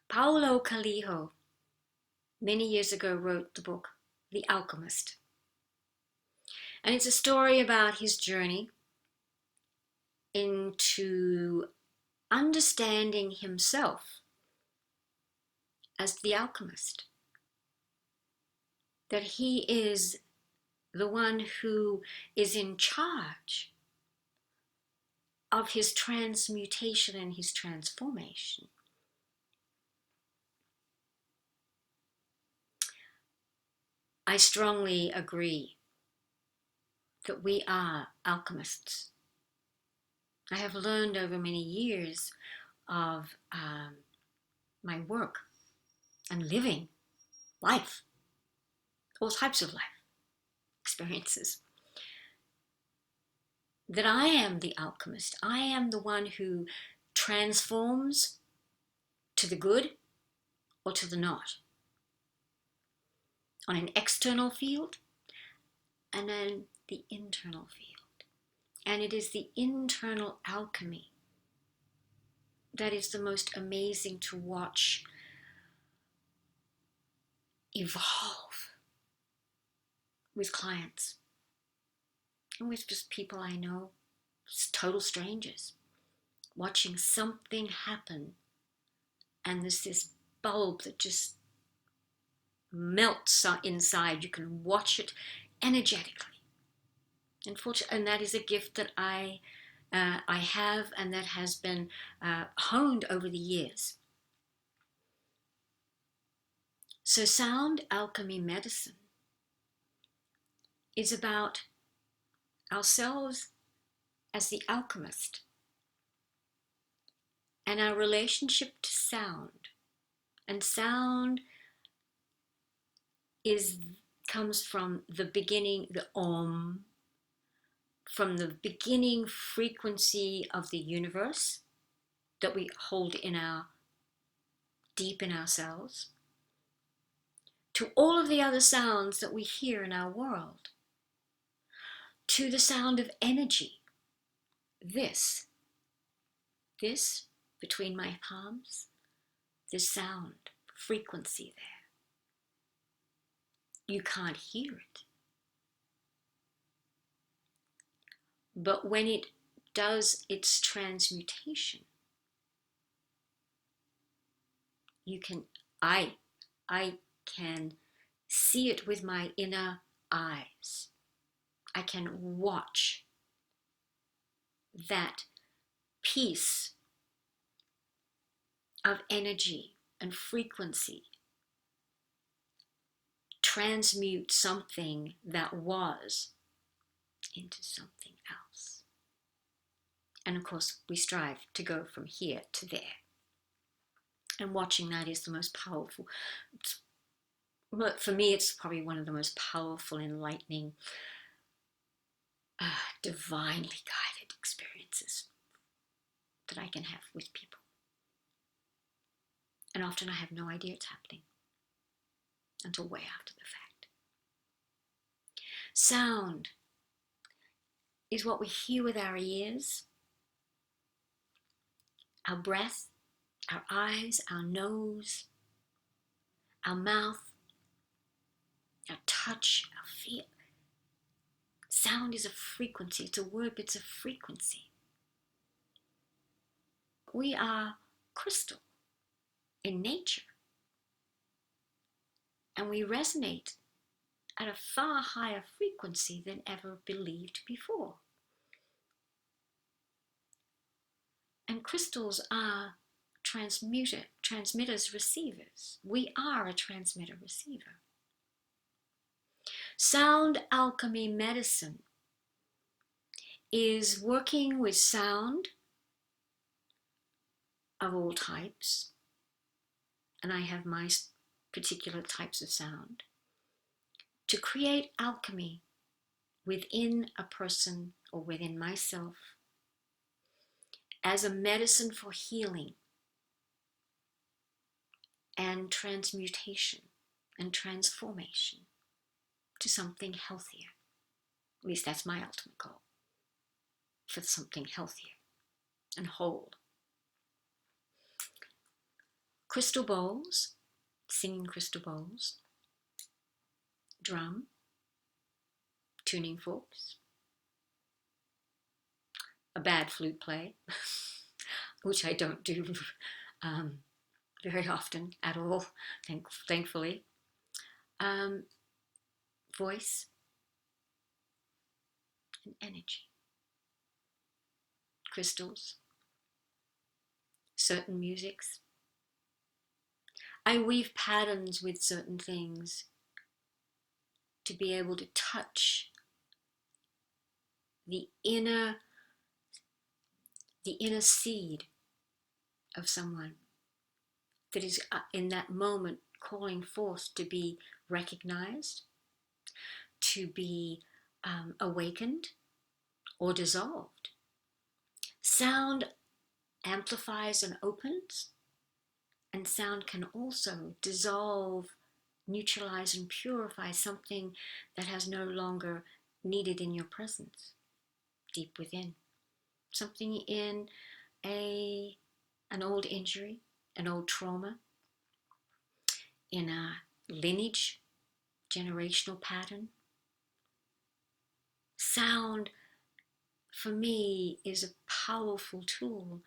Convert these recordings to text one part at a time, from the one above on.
Paulo Coelho, many years ago, wrote the book The Alchemist. And it's a story about his journey into understanding himself as the alchemist. That he is the one who is in charge of his transmutation and his transformation. I strongly agree that we are alchemists. I have learned over many years of my work and living life, all types of life experiences, that I am the alchemist. I am the one who transforms to the good or to the not, on an external field and then the internal field. And it is the internal alchemy that is the most amazing to watch evolve with clients and with just people I know, total strangers, watching something happen, and there's this bulb that just melts inside. You can watch it energetically. And that is a gift that I have, and that has been honed over the years. So sound alchemy medicine is about ourselves as the alchemist and our relationship to sound. And sound comes from the beginning, the Om, from the beginning frequency of the universe that we hold deep in ourselves, to all of the other sounds that we hear in our world, to the sound of energy. This between my palms, this sound, frequency there. You can't hear it. But when it does its transmutation, I can see it with my inner eyes. I can watch that piece of energy and frequency transmute something that was into something else. And of course, we strive to go from here to there. And watching that is the most powerful. For me, it's probably one of the most powerful, enlightening, divinely guided experiences that I can have with people. And often I have no idea it's happening until way after the fact. Sound is what we hear with our ears, our breath, our eyes, our nose, our mouth, our touch, our feel. Sound is a frequency. It's a word, but it's a frequency. We are crystal in nature, and we resonate at a far higher frequency than ever believed before. And crystals are transmitters, receivers. We are a transmitter receiver. Sound alchemy medicine is working with sound of all types, and I have my particular types of sound, to create alchemy within a person or within myself as a medicine for healing and transmutation and transformation to something healthier. At least that's my ultimate goal, for something healthier and whole. crystal bowls, singing crystal bowls, drum, tuning forks, a bad flute play, which I don't do very often at all, thankfully, voice, and energy, crystals, certain musics. I weave patterns with certain things to be able to touch the inner seed of someone that is in that moment calling forth to be recognized, to be awakened or dissolved. Sound amplifies and opens, and sound can also dissolve, neutralize, and purify something that has no longer needed in your presence, deep within. Something in an old injury, an old trauma, in a lineage, generational pattern. Sound, for me, is a powerful tool,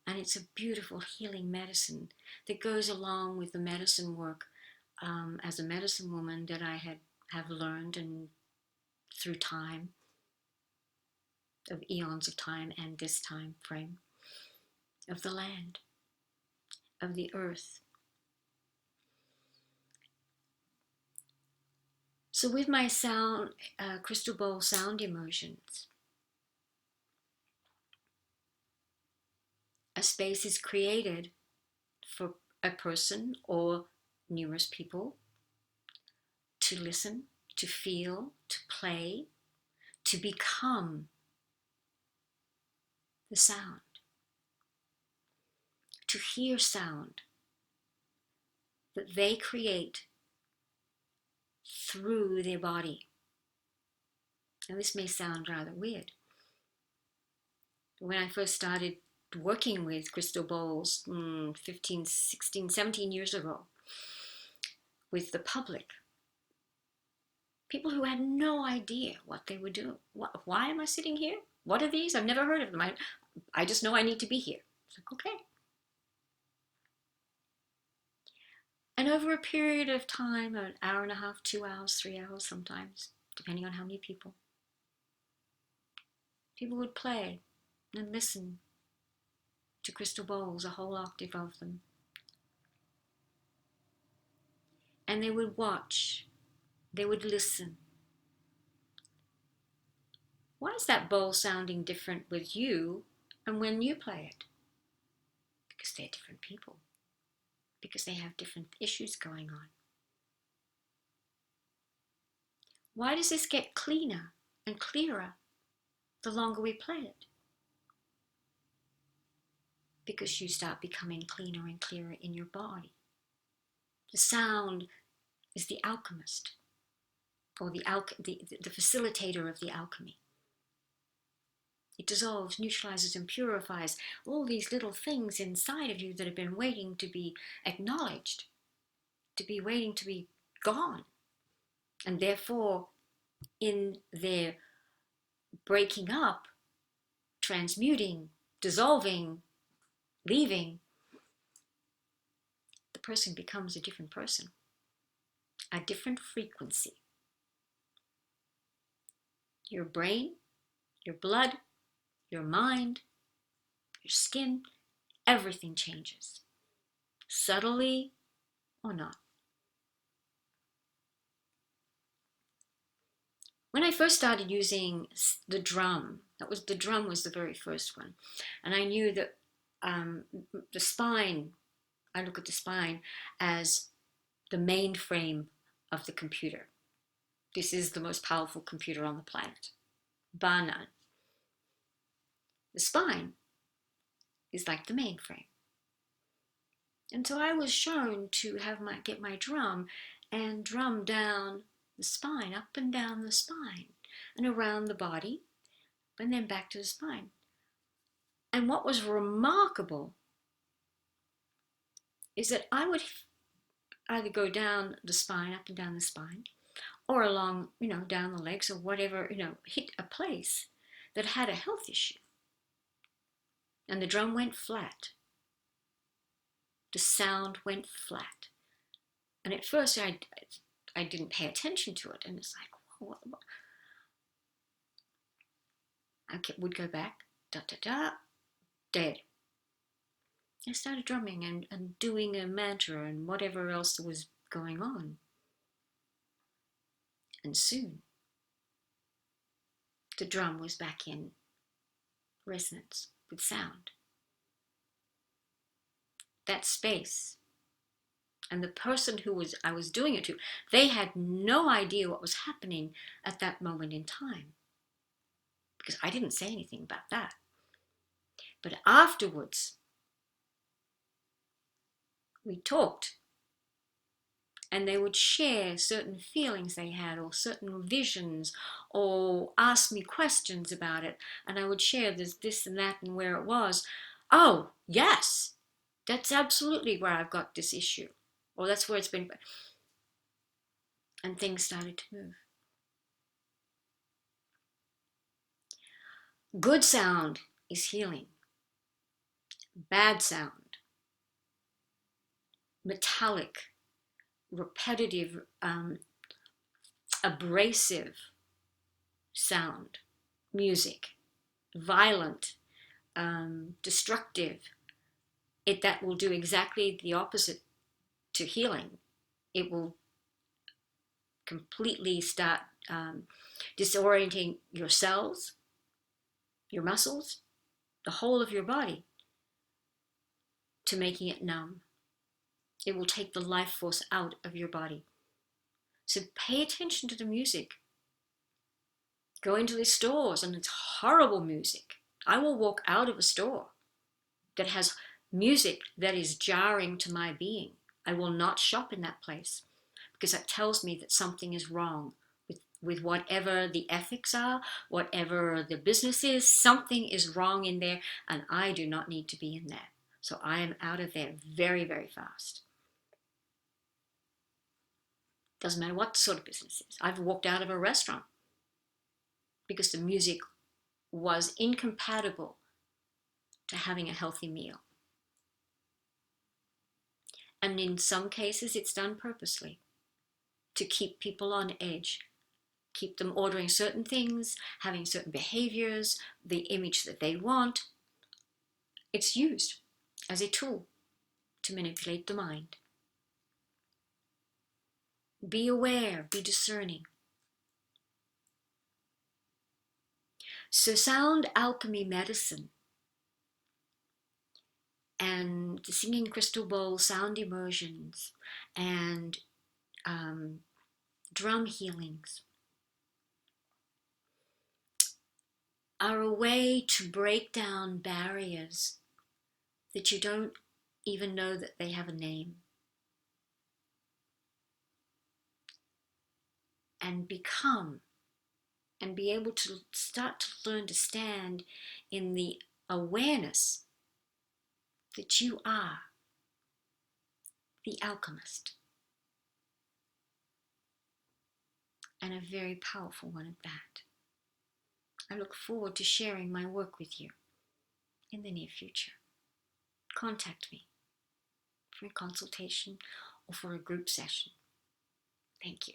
and it's a beautiful healing medicine that goes along with the medicine work as a medicine woman that I have learned and through time, of eons of time and this time frame, of the land, of the earth. So with my sound, crystal bowl sound immersions, a space is created for a person or numerous people to listen, to feel, to play, to become the sound, to hear sound that they create through their body. And this may sound rather weird. When I first started working with crystal bowls 15, 16, 17 years ago with the public, people who had no idea what they were doing. Why am I sitting here? What are these? I've never heard of them. I just know I need to be here. It's like, okay. And over a period of time, an hour and a half, 2 hours, 3 hours sometimes, depending on how many people would play and listen to crystal bowls, a whole octave of them. And they would watch, they would listen. Why is that bowl sounding different with you and when you play it? Because they're different people. Because they have different issues going on. Why does this get cleaner and clearer the longer we play it? Because you start becoming cleaner and clearer in your body. The sound is the alchemist, or the facilitator of the alchemy. It dissolves, neutralizes, and purifies all these little things inside of you that have been waiting to be acknowledged, to be waiting to be gone. And therefore, in their breaking up, transmuting, dissolving, leaving, the person becomes a different person, a different frequency. Your brain, your blood, your mind, your skin, everything changes, subtly or not. When I first started using the drum, the drum was the very first one, and I knew that the spine, I look at the spine as the mainframe of the computer. This is the most powerful computer on the planet, bar none. The spine is like the mainframe. And so I was shown to get my drum and drum down the spine, up and down the spine, and around the body, and then back to the spine. And what was remarkable is that I would either go down the spine, up and down the spine, or along, down the legs or whatever, hit a place that had a health issue. And the drum went flat. The sound went flat. And at first I didn't pay attention to it. And it's like, whoa, what? I would go back, da da da, dead. I started drumming and doing a mantra and whatever else was going on. And soon, the drum was back in resonance with sound. That space. And the person I was doing it to, they had no idea what was happening at that moment in time. Because I didn't say anything about that. But afterwards, we talked. And they would share certain feelings they had or certain visions or ask me questions about it. And I would share this and that and where it was. Oh, yes, that's absolutely where I've got this issue. Or that's where it's been. And things started to move. Good sound is healing. Bad sound, metallic, repetitive, abrasive sound, music, violent, destructive, that will do exactly the opposite to healing. It will completely start disorienting your cells, your muscles, the whole of your body, to making it numb. It will take the life force out of your body. So pay attention to the music. Go into the stores and it's horrible music. I will walk out of a store that has music that is jarring to my being. I will not shop in that place because that tells me that something is wrong with whatever the ethics are, whatever the business is. Something is wrong in there and I do not need to be in there. So I am out of there very, very fast. Doesn't matter what the sort of business is. I've walked out of a restaurant because the music was incompatible to having a healthy meal. And in some cases, it's done purposely to keep people on edge, keep them ordering certain things, having certain behaviors, the image that they want. It's used as a tool to manipulate the mind. Be aware, be discerning. So sound alchemy medicine and the singing crystal bowl sound immersions and drum healings are a way to break down barriers that you don't even know that they have a name, and become and be able to start to learn to stand in the awareness that you are the alchemist, and a very powerful one at that. I look forward to sharing my work with you in the near future. Contact me for a consultation or for a group session. Thank you.